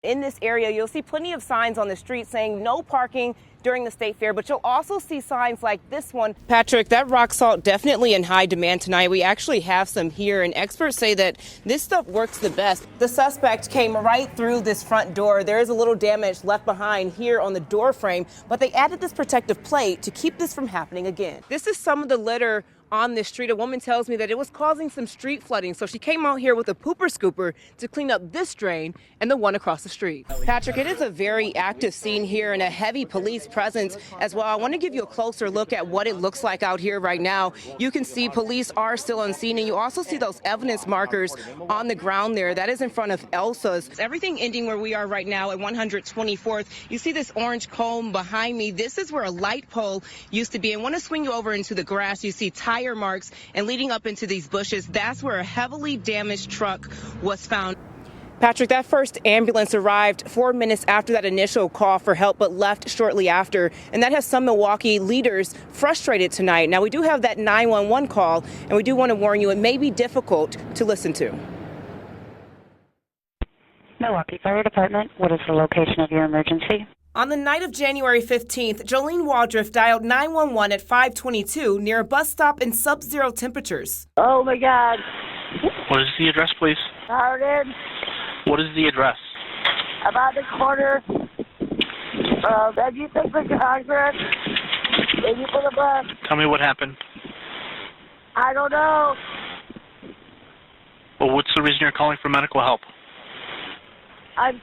In this area, you'll see plenty of signs on the street saying no parking during the state fair, but you'll also see signs like this one. Patrick, that rock salt definitely in high demand tonight. We actually have some here, and experts say that this stuff works the best. The suspect came right through this front door. There is a little damage left behind here on the door frame, but they added this protective plate to keep this from happening again. This is some of the litter on this street. A woman tells me that it was causing some street flooding, so she came out here with a pooper scooper to clean up this drain and the one across the street. Patrick, it is a very active scene here and a heavy police presence as well. I want to give you a closer look at what it looks like out here right now. You can see police are still on scene, and you also see those evidence markers on the ground there. That is in front of Elsa's. Everything ending where we are right now at 124th. You see this orange cone behind me. This is where a light pole used to be. And want to swing you over into the grass. You see tire marks, and leading up into these bushes, that's where a heavily damaged truck was found. Patrick, that first ambulance arrived 4 minutes after that initial call for help, but left shortly after. And that has some Milwaukee leaders frustrated tonight. Now, we do have that 911 call, and we do want to warn you, it may be difficult to listen to. Milwaukee Fire Department, what is the location of your emergency? On the night of January 15th, Jolene Waldriff dialed 911 at 5:22 near a bus stop in sub-zero temperatures. Oh, my God. What is the address, please? Hardin, What is the address? about the corner of Edgerton and Congress. Thank you for the bus. Tell me what happened. I don't know. Well, what's the reason you're calling for medical help? I'm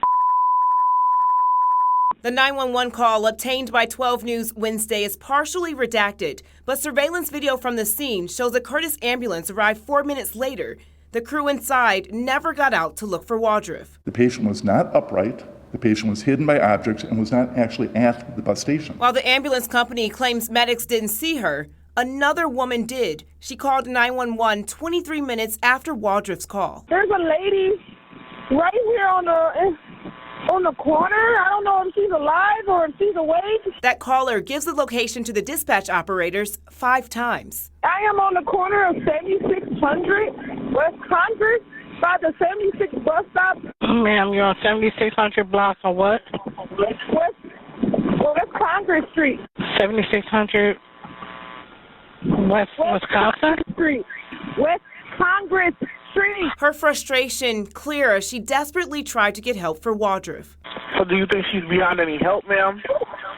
The 911 call obtained by 12 News Wednesday is partially redacted, but surveillance video from the scene shows a Curtis ambulance arrived 4 minutes later. The crew inside never got out to look for Waldriff. The patient was not upright. The patient was hidden by objects and was not actually at the bus station. While the ambulance company claims medics didn't see her, another woman did. She called 911 23 minutes after Waldriff's call. There's a lady right here on the corner. I don't know if she's alive or if she's awake. That caller gives the location to the dispatch operators 5 times. I am on the corner of 7600 West Congress by the 76 bus stop. Ma'am, you're on 7600 block on what? West Congress Street. 7600 West Wisconsin? Street. West Congress Street. Her frustration clear as she desperately tried to get help for Waldriff. So do you think she's beyond any help, ma'am?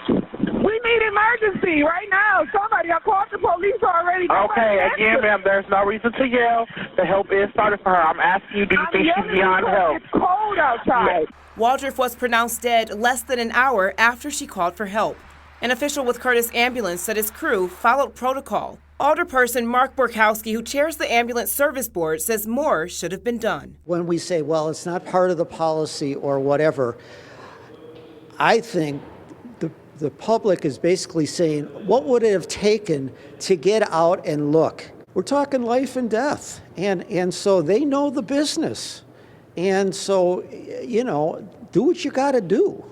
We need emergency right now. Somebody, I called the police already. Okay, again, ma'am, there's no reason to yell. The help is started for her. I'm asking you, do you think she's beyond help? It's cold outside. Waldriff was pronounced dead less than an hour after she called for help. An official with Curtis Ambulance said his crew followed protocol. Alderperson Mark Borkowski, who chairs the ambulance service board, says more should have been done. When we say, well, it's not part of the policy or whatever, I think the public is basically saying, what would it have taken to get out and look? We're talking life and death. And so they know the business. And so, you know, do what you got to do.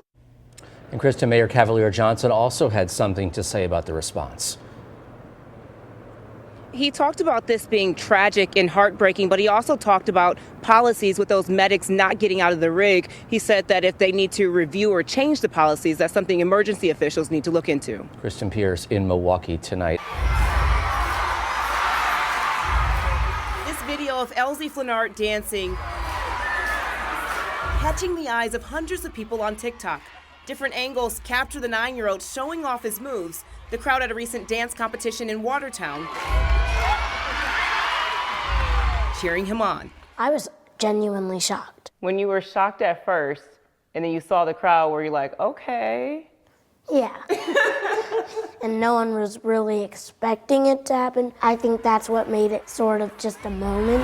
And Kristen, Mayor Cavalier Johnson also had something to say about the response. He talked about this being tragic and heartbreaking, but he also talked about policies with those medics not getting out of the rig. He said that if they need to review or change the policies, that's something emergency officials need to look into. Kristin Pierce in Milwaukee tonight. This video of Elsie Flanart dancing, catching the eyes of hundreds of people on TikTok. Different angles capture the 9-year-old showing off his moves. The crowd at a recent dance competition in Watertown cheering him on. I was genuinely shocked. When you were shocked at first and then you saw the crowd, were you like, okay? Yeah. And no one was really expecting it to happen. I think that's what made it sort of just a moment.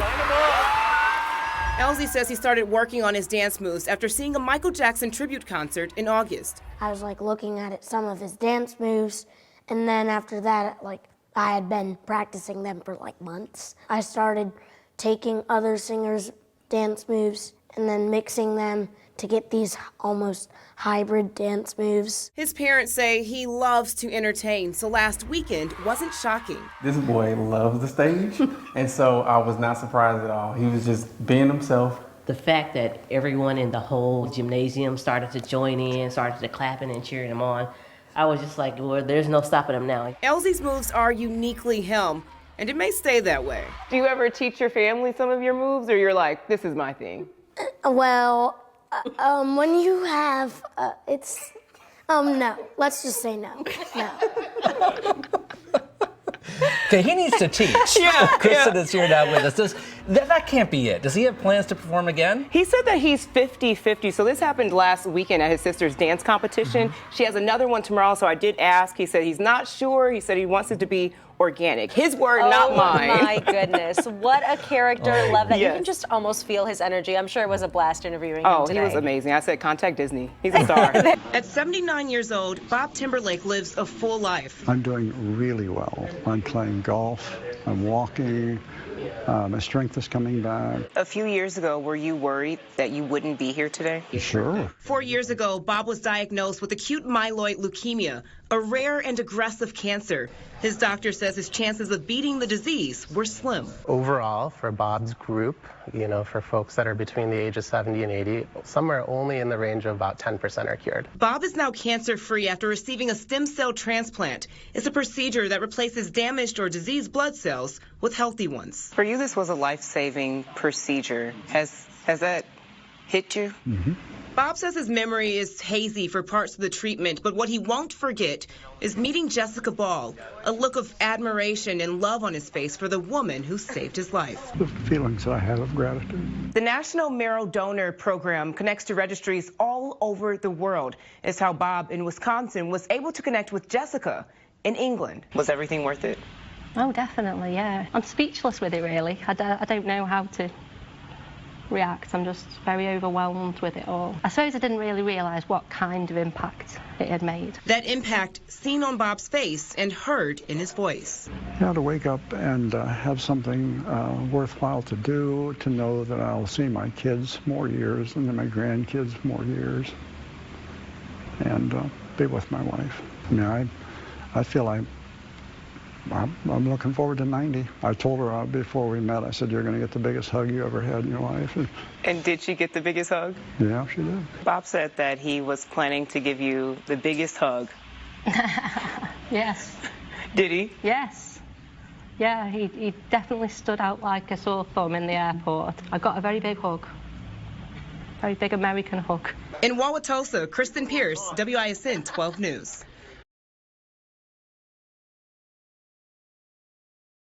Elsie says he started working on his dance moves after seeing a Michael Jackson tribute concert in August. I was like looking at some of his dance moves, and then after that, I had been practicing them for months. I started taking other singers' dance moves and then mixing them to get these almost hybrid dance moves. His parents say he loves to entertain, so last weekend wasn't shocking. This boy loves the stage, and so I was not surprised at all. He was just being himself, The fact that everyone in the whole gymnasium started to join in, started to clapping and cheering him on, I was just like, well, there's no stopping him now. Elsie's moves are uniquely him, and it may stay that way. Do you ever teach your family some of your moves, or you're like, this is my thing? Well, when you have, no. Let's just say no. No. Okay, he needs to teach. Kristin is here now with us. That can't be it. Does he have plans to perform again? He said that he's 50-50. So this happened last weekend at his sister's dance competition. She has another one tomorrow, so I did ask. He said he's not sure. He said he wants it to be organic. His word, not mine. Oh my goodness. What a character. Love that. You can just almost feel his energy. I'm sure it was a blast interviewing him today. He was amazing. I said, contact Disney. He's a star. At 79 years old, Bob Timberlake lives a full life. I'm doing really well. I'm playing golf. I'm walking. My strength is coming back. A few years ago, were you worried that you wouldn't be here today? Sure. 4 years ago, Bob was diagnosed with acute myeloid leukemia, a rare and aggressive cancer. His doctor says his chances of beating the disease were slim. Overall, for Bob's group, for folks that are between the ages 70 and 80, somewhere only in the range of about 10% are cured. Bob is now cancer-free after receiving a stem cell transplant. It's a procedure that replaces damaged or diseased blood cells with healthy ones. For you, this was a life-saving procedure. Has that hit you? Mm-hmm. Bob says his memory is hazy for parts of the treatment, but what he won't forget is meeting Jessica Ball, a look of admiration and love on his face for the woman who saved his life. The feelings that I have of gratitude. The National Marrow Donor Program connects to registries all over the world. It's how Bob in Wisconsin was able to connect with Jessica in England. Was everything worth it? Oh, definitely, yeah. I'm speechless with it, really. I don't know how to react. I'm just very overwhelmed with it all. I suppose I didn't really realise what kind of impact it had made. That impact seen on Bob's face and heard in his voice. Yeah, to wake up and have something worthwhile to do, to know that I'll see my kids more years and then my grandkids more years, and be with my wife. I mean, I feel I'm looking forward to 90. I told her before we met, I said, you're going to get the biggest hug you ever had in your life. And did she get the biggest hug? Yeah, she did. Bob said that he was planning to give you the biggest hug. Yes. Did he? Yes. Yeah, he definitely stood out like a sore thumb in the airport. I got a very big hug. Very big American hug. In Wauwatosa, Kristin Pierce, WISN 12 News.